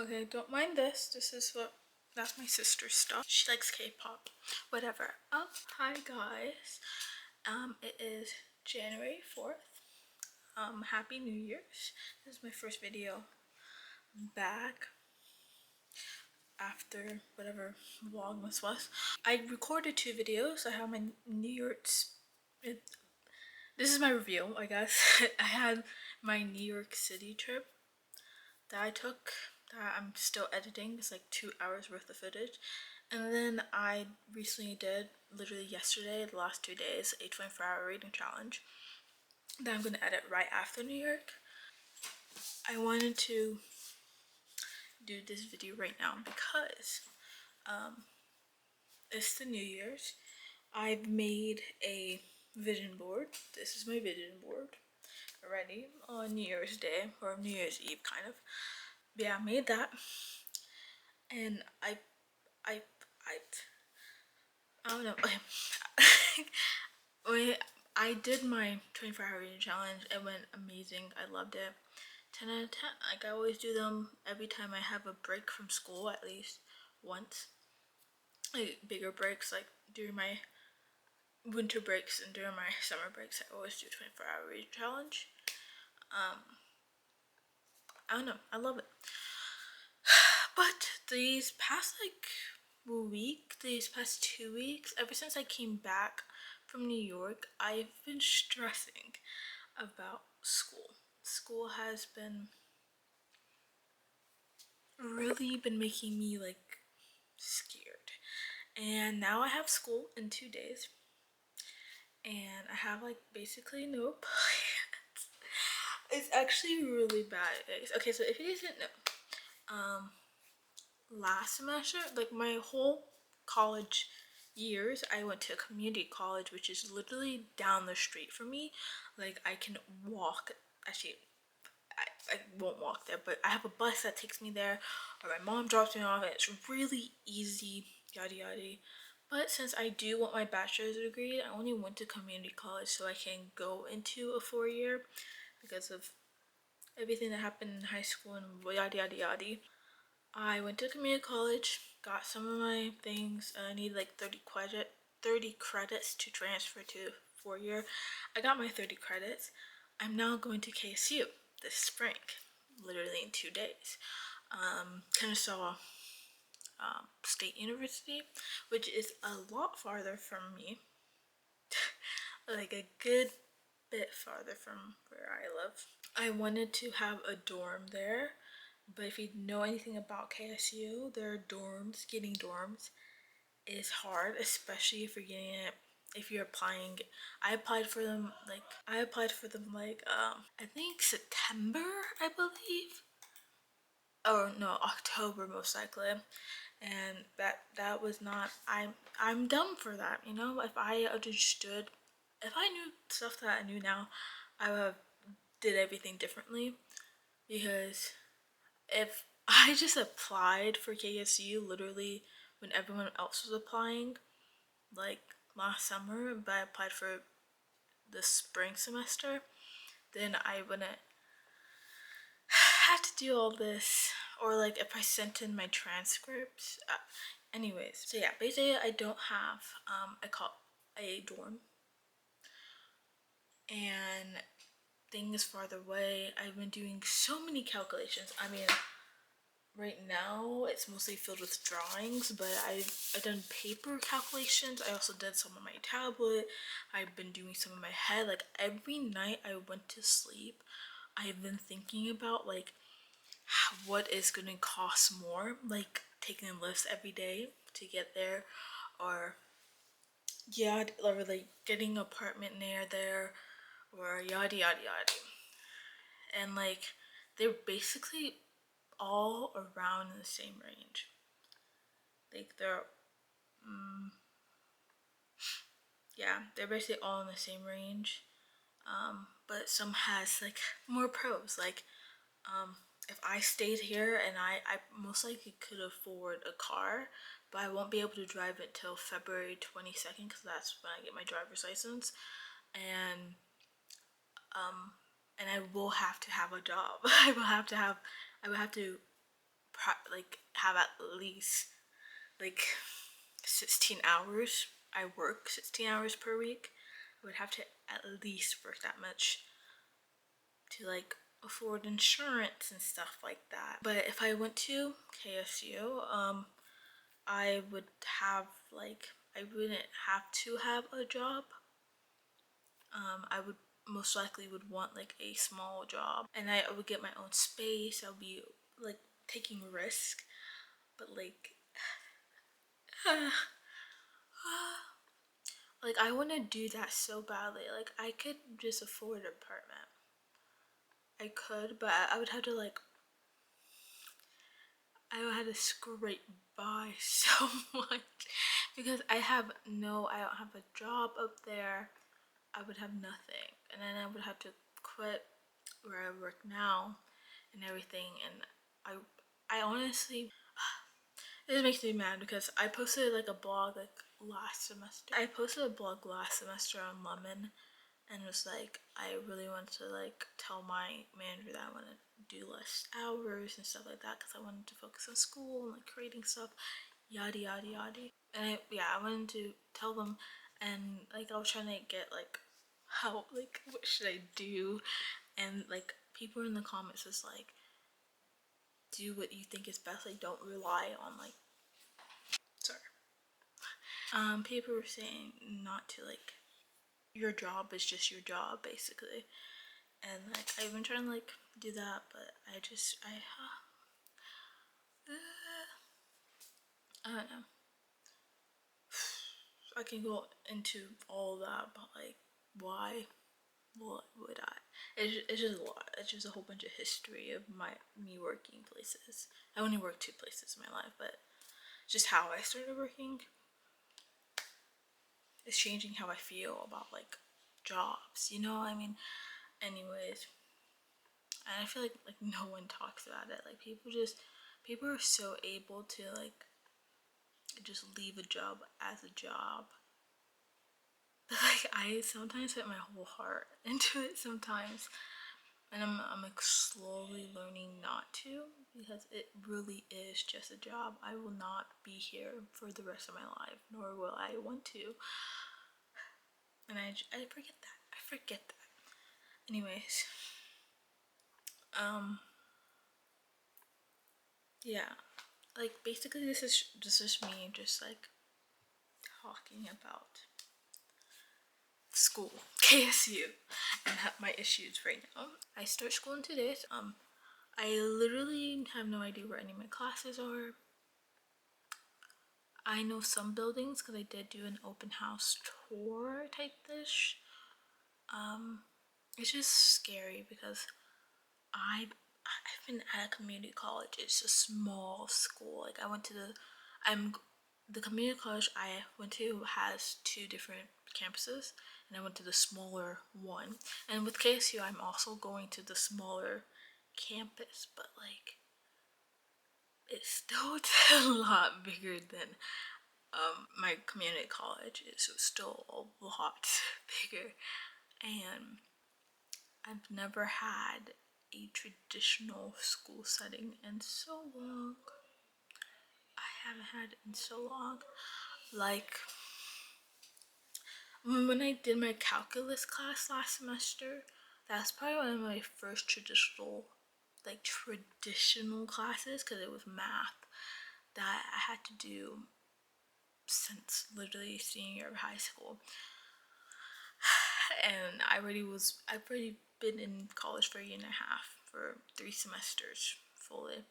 Okay, don't mind this. That's my sister's stuff. She likes K-pop. Whatever. Hi guys. It is January 4th. Happy New Year's. This is my first video back after whatever Vlogmas was. I recorded 2 videos. I have my New York's. This is my review, I guess. I had my New York City trip that I took that I'm still editing. It's like 2 hours worth of footage. And then I recently did, literally yesterday, the last 2 days, a 24-hour reading challenge that I'm going to edit right after New York. I wanted to do this video right now because it's the New Year's. I've made a vision board. This is my vision board already on New Year's Day, or New Year's Eve kind of. Yeah, I made that. And I don't know. I did my 24-hour reading challenge. It went amazing. I loved it. 10 out of 10. Like, I always do them every time I have a break from school, at least once. Like, bigger breaks, like during my winter breaks and during my summer breaks, I always do 24-hour reading challenge. I don't know. I love it. But these past these past 2 weeks, ever since I came back from New York, I've been stressing about school. School has been really been making me like scared. And now I have school in 2 days. And I have like basically no plans. It's actually really bad, guys. Okay, so if you guys didn't know, last semester, like my whole college years, I went to a community college, which is literally down the street from me. Like, I can walk. Actually, I won't walk there, but I have a bus that takes me there, or my mom drops me off, and it's really easy, yada yada. But since I do want my bachelor's degree, I only went to community college so I can go into a 4-year because of everything that happened in high school and yada yada yada. I went to community college, got some of my things. I need like 30 credits to transfer to 4-year. I got my 30 credits. I'm now going to KSU this spring, literally in 2 days. Kennesaw State University, which is a lot farther from me. Like a good bit farther from where I live. I wanted to have a dorm there, but if you know anything about KSU, their dorms, getting dorms is hard, especially if you're getting it, if you're applying. I applied for them like I think September, I believe. Oh no, October most likely. And that was not, I'm dumb for that, you know. If I understood, if I knew stuff that I knew now, I would have did everything differently. Because if I just applied for KSU literally when everyone else was applying, like last summer, but I applied for the spring semester, then I wouldn't have to do all this. Or like if I sent in my transcripts. Anyways, so yeah, basically I don't have a dorm, and things farther away. I've been doing so many calculations. I mean, right now it's mostly filled with drawings, but I've done paper calculations. I also did some on my tablet. I've been doing some in my head. Like every night I went to sleep, I've been thinking about like what is gonna cost more, like taking lifts every day to get there, or yeah, or like getting an apartment near there, or yada yada yada. And like they're basically all around in the same range. Like they're basically all in the same range. But some has like more pros. Like if I stayed here and I most likely could afford a car, but I won't be able to drive it till February 22nd because that's when I get my driver's license. And I will have to have a job. I will have to like have at least like 16 hours. I work 16 hours per week. I would have to at least work that much to like afford insurance and stuff like that. But if I went to KSU, I would have like, I wouldn't have to have a job. I would most likely would want like a small job, and I would get my own space. I'll be like taking risk, but like like I want to do that so badly. Like I could just afford an apartment. I could, but I would have to like, I would have to scrape by so much because I don't have a job up there. I would have nothing, and then I would have to quit where I work now and everything. And I honestly, it makes me mad because I posted like a blog like last semester. I posted a blog last semester on Lemon, and was like, I really wanted to like tell my manager that I want to do less hours and stuff like that because I wanted to focus on school and like creating stuff, yada yada yada. And I wanted to tell them, and like I was trying to get like how, like what should I do, and like people in the comments was like, do what you think is best, like don't rely on like, sorry, people were saying not to like, your job is just your job basically. And like I've been trying to like do that, but I don't know. I can go into all that, but like why? What would I? It's just a lot. It's just a whole bunch of history of me working places. I only worked 2 places in my life, but just how I started working is changing how I feel about like jobs. You know what I mean? Anyways, and I feel like no one talks about it. Like people are so able to like just leave a job as a job. But like I sometimes put my whole heart into it sometimes, and I'm like slowly learning not to, because it really is just a job. I will not be here for the rest of my life, nor will I want to. And I forget that. I forget that. Anyways, yeah, like basically this is me just like talking about school, KSU, and my issues right now. I start school in 2 days. I literally have no idea where any of my classes are. I know some buildings because I did do an open house tour type dish. It's just scary because I've been at a community college. It's a small school. Like the community college I went to has 2 different campuses, and I went to the smaller one. And with KSU, I'm also going to the smaller campus, but like it's still a lot bigger than my community college. Is still a lot bigger, and I've never had a traditional school setting in so long. I haven't had it in so long. Like when I did my calculus class last semester, that's probably one of my first traditional classes, because it was math that I had to do since literally senior year of high school. And I've already been in college for a year and a half, for 3 semesters fully.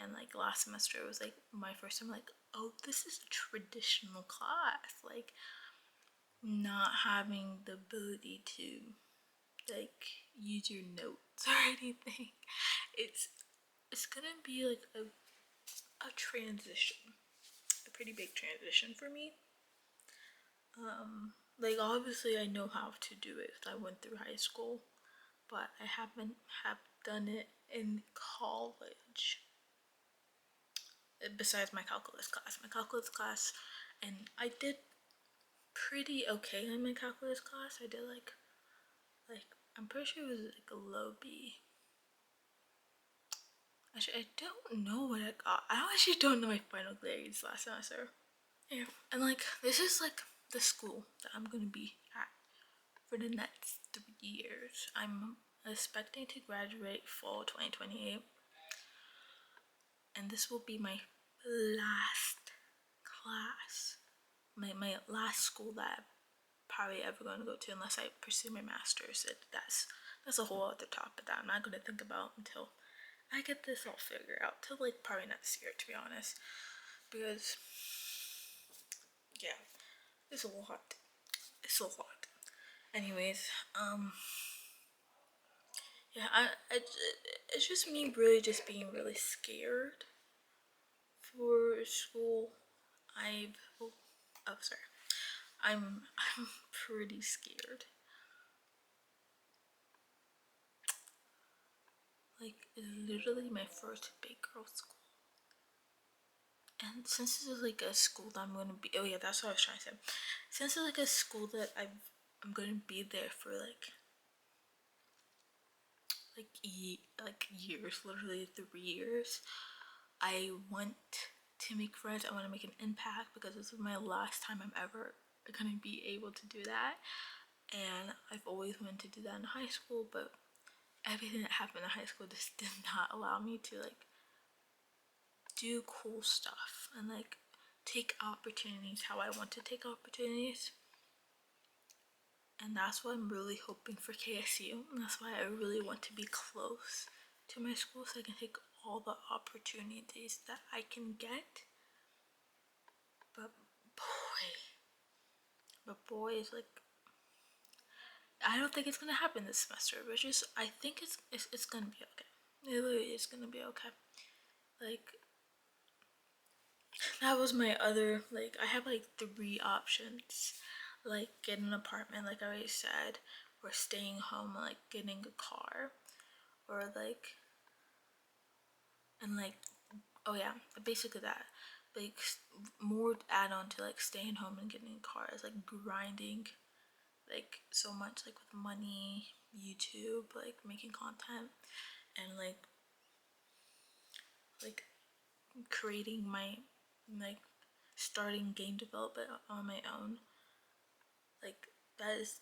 And like last semester it was like my first time like, oh, this is a traditional class. Like not having the ability to like use your notes or anything. It's gonna be like a transition, a pretty big transition for me. Like obviously I know how to do it because I went through high school, but I haven't have done it in college. Besides my calculus class, and I did pretty okay in my calculus class. I did like I'm pretty sure it was like a low B. Actually, I don't know what I got. I actually don't know my final grades last semester. Yeah, and like this is like the school that I'm gonna be at for the next 3 years. I'm expecting to graduate fall 2028, and this will be my last class, my last school that I'm probably ever going to go to unless I pursue my master's. That's a whole other topic that I'm not going to think about until I get this all figured out, till like probably next year, to be honest, because yeah, it's a lot. It's a lot. Anyways, yeah, it's just me really just being really scared for school. Oh, sorry. I'm pretty scared. Like, it's literally my first big girl school. And since this is like a school that I'm gonna be, oh yeah, that's what I was trying to say. Since it's like a school that I'm gonna be there for like years, literally 3 years. I want to make friends. I want to make an impact because this is my last time I'm ever gonna be able to do that. And I've always wanted to do that in high school, but everything that happened in high school just did not allow me to like do cool stuff and like take opportunities how I want to take opportunities. And that's why I'm really hoping for KSU. And that's why I really want to be close to my school so I can take all the opportunities that I can get. But boy is like, I don't think it's gonna happen this semester, but just I think it's gonna be okay. It literally is gonna be okay. Like, that was my other, like, I have like 3 options, like getting an apartment, like I already said, or staying home, like getting a car, or like, and like, oh yeah, basically that. Like, more add on to like staying home and getting a car is like grinding, like so much, like with money, YouTube, like making content, and like creating my, like starting game development on my own. Like, that is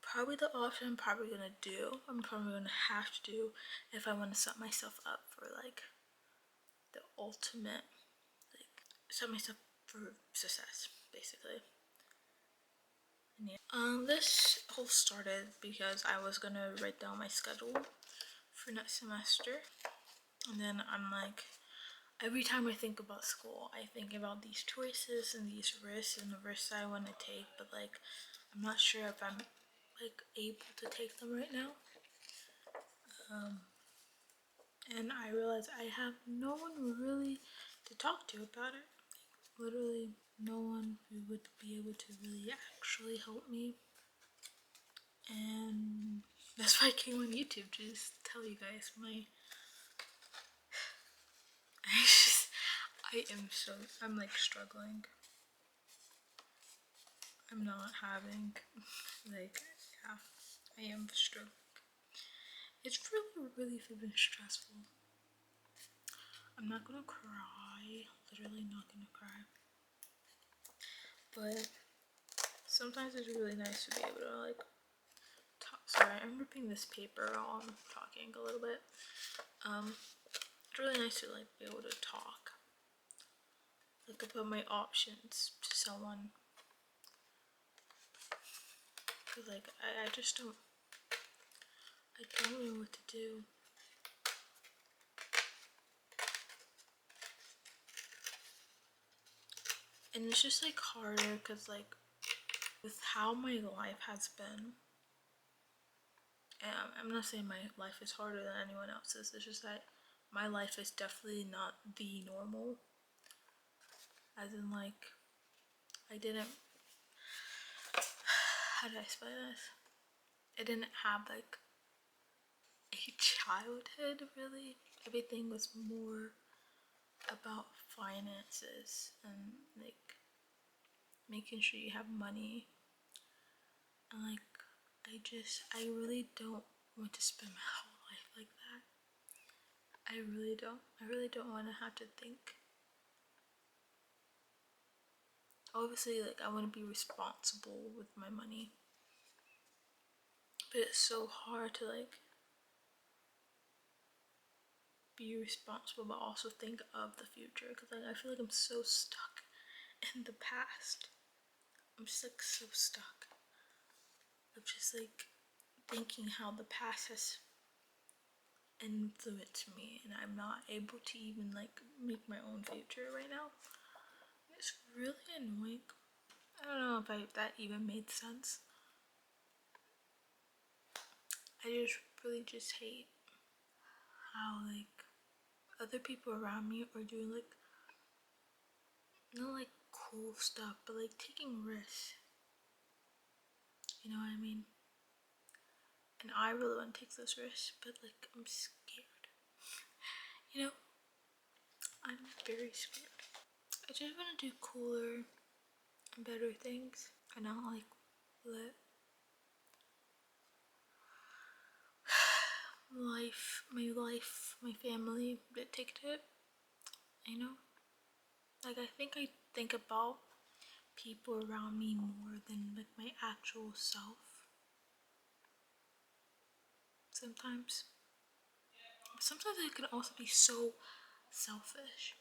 probably the option I'm probably gonna do. I'm probably gonna have to do if I want to set myself up for like the ultimate, like set myself for success, basically. And yeah. This whole started because I was gonna write down my schedule for next semester, and then I'm like, every time I think about school, I think about these choices and these risks and the risks I want to take, but like, I'm not sure if I'm like able to take them right now. And I realized I have no one really to talk to about it. Literally, no one who would be able to really actually help me. And that's why I came on YouTube to just tell you guys my. I'm like struggling. I'm not having, like, yeah, I am struggling. It's really, really been stressful. I'm not gonna cry, literally not gonna cry. But sometimes it's really nice to be able to like talk. Sorry, I'm ripping this paper while I'm talking a little bit. It's really nice to like be able to talk, like about my options to someone. Cause like I just don't know what to do. And it's just like harder because like with how my life has been, and I'm not saying my life is harder than anyone else's, it's just that my life is definitely not the normal. As in like, I didn't, how do I explain this? I didn't have like a childhood really. Everything was more about finances and like making sure you have money. And like, I really don't want to spend my whole life like that. I really don't. I really don't want to have to think. Obviously, like, I want to be responsible with my money, but it's so hard to like be responsible but also think of the future, because like I feel like I'm so stuck in the past. I'm just like so stuck of just like thinking how the past has influenced me, and I'm not able to even like make my own future right now. It's really annoying. I don't know if that even made sense. I just really just hate how like other people around me are doing like not like cool stuff, but like taking risks. You know what I mean? And I really want to take those risks, but like I'm scared. You know, I'm very scared. I just want to do cooler and better things, and not like let my family dictate it. You know, like I think about people around me more than like my actual self sometimes. But sometimes it can also be so selfish.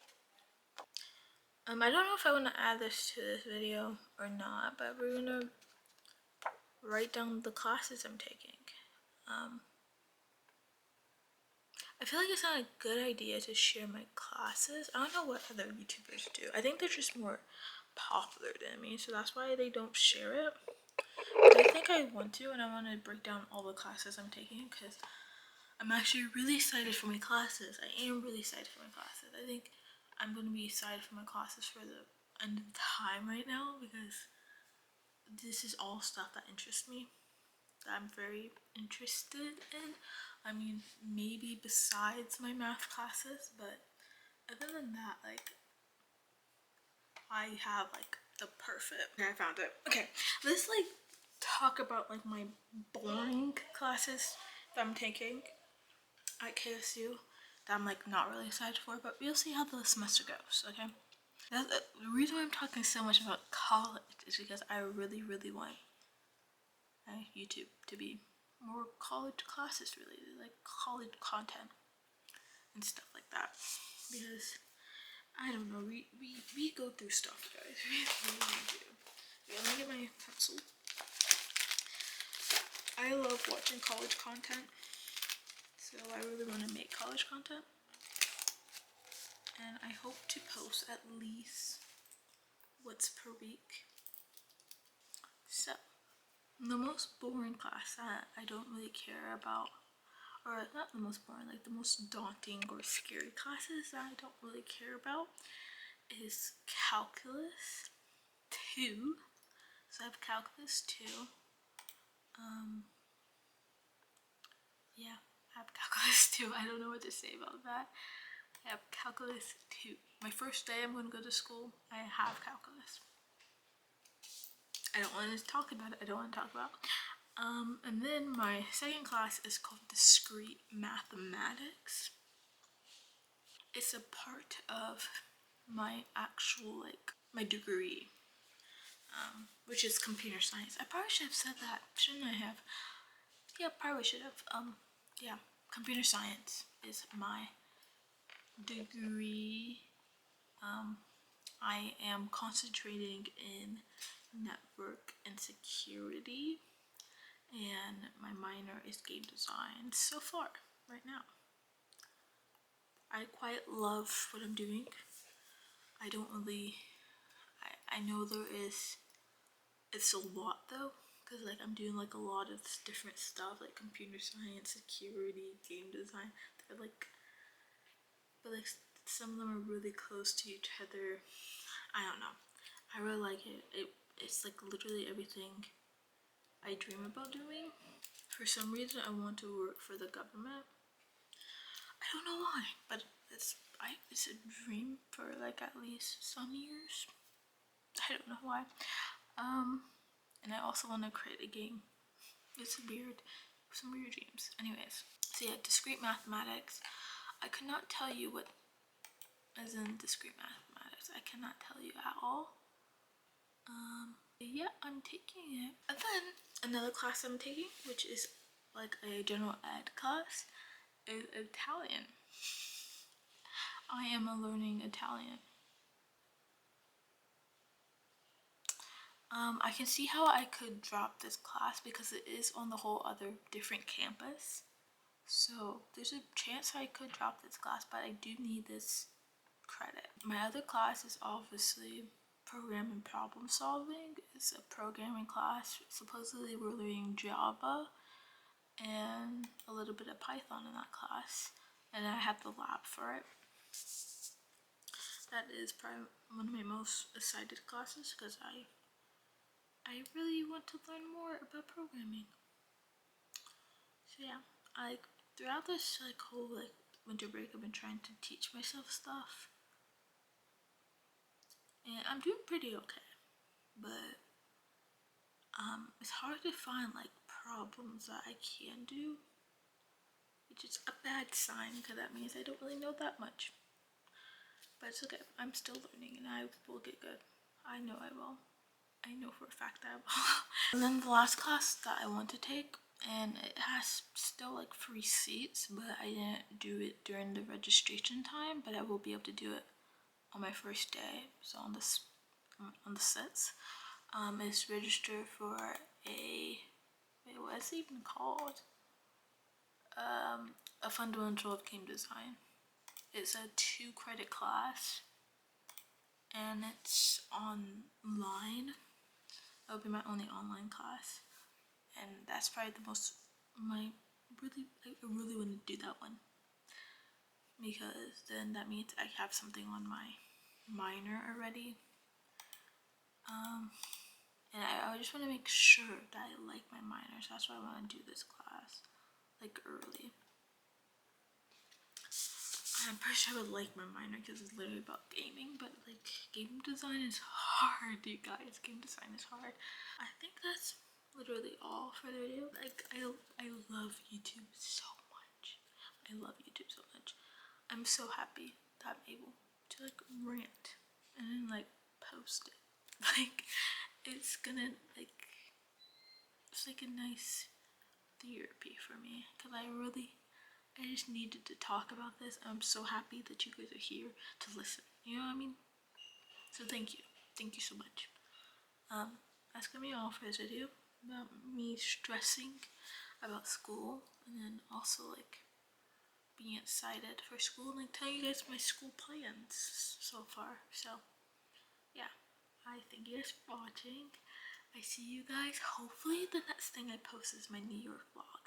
I don't know if I want to add this to this video or not, but we're gonna write down the classes I'm taking. I feel like it's not a good idea to share my classes. I don't know what other YouTubers do. I think they're just more popular than me, so that's why they don't share it. But I think I want to, and I want to break down all the classes I'm taking, because I'm actually really excited for my classes. I am really excited for my classes. I think I'm going to be excited for my classes for the end of time right now, because this is all stuff that interests me, that I'm very interested in. I mean, maybe besides my math classes, but other than that, like, I have like the perfect. Okay, I found it. Okay, let's like talk about like my boring classes that I'm taking at KSU that I'm like not really excited for, but we'll see how the semester goes. Okay, the reason why I'm talking so much about college is because I really want YouTube to be more college classes related, like college content and stuff like that, because I don't know, we go through stuff, guys. We really do. Okay, let me get my pencil. I love watching college content, so I really want to make college content, and I hope to post at least once per week. So the most boring class that I don't really care about, or not the most boring, like the most daunting or scary classes that I don't really care about, is calculus 2. So I have calculus 2. Yeah, I have calculus 2. I don't know what to say about that. I have calculus 2. My first day I'm going to go to school, I have calculus. I don't want to talk about it. I don't want to talk about it. And then my second class is called discrete mathematics. It's a part of my actual, like, my degree, which is computer science. I probably should have said that, shouldn't I have? Yeah, probably should have. Yeah, computer science is my degree. I am concentrating in network and security, and my minor is game design so far right now. I quite love what I'm doing. I don't really, I know it's a lot though, because like I'm doing like a lot of different stuff, like computer science, security, game design. They're like, but like some of them are really close to each other. I don't know. I really like it. It's like literally everything I dream about doing. For some reason, I want to work for the government. I don't know why, but it's a dream for like at least some years. I don't know why. And I also want to create a game. It's weird, some weird dreams. Anyways, so yeah, discrete mathematics. I could not tell you what, as in discrete mathematics, I cannot tell you at all. Yeah, I'm taking it. And then another class I'm taking, which is like a general ed class, is Italian. I am learning Italian. I can see how I could drop this class because it is on the whole other different campus. So there's a chance I could drop this class, but I do need this credit. My other class is obviously programming problem solving. It's a programming class. Supposedly we're learning Java and a little bit of Python in that class, and I have the lab for it. That is probably one of my most excited classes because I really want to learn more about programming. So yeah, throughout this whole winter break, I've been trying to teach myself stuff, and I'm doing pretty okay. But it's hard to find problems that I can do, which is a bad sign because that means I don't really know that much. But it's okay. I'm still learning, and I will get good. I know I will. I know for a fact that I will. And then the last class that I want to take, and it has still 3 seats, but I didn't do it during the registration time, but I will be able to do it on my first day. So on the 6th, is register for what's it even called? A fundamental of game design. It's a 2-credit class, and it's online. It'll be my only online class, and that's probably the most I really want to do that one because then that means I have something on my minor already. And I just want to make sure that I like my minor, so that's why I want to do this class early. I'm pretty sure I would like my minor because it's literally about gaming, but game design is hard, you guys. Game design is hard. I think that's literally all for the video. I love YouTube so much. I love YouTube so much. I'm so happy that I'm able to rant and then post it. It's gonna it's a nice therapy for me because I just needed to talk about this. I'm so happy that you guys are here to listen. You know what I mean? So thank you so much. That's gonna be all for this video about me stressing about school, and then also being excited for school and telling you guys my school plans so far. So yeah, I thank you guys for watching. I see you guys. Hopefully the next thing I post is my New York vlog.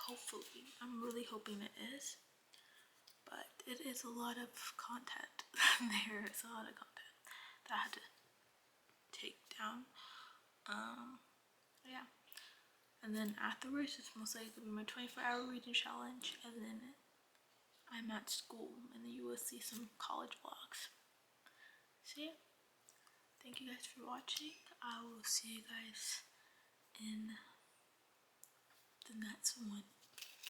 Hopefully. I'm really hoping it is. But it is a lot of content. There is a lot of content that I had to take down. Yeah. And then afterwards, it's most likely going to be my 24-hour reading challenge. And then I'm at school, and then you will see some college vlogs. So yeah. Thank you guys for watching. I will see you guys in the next one.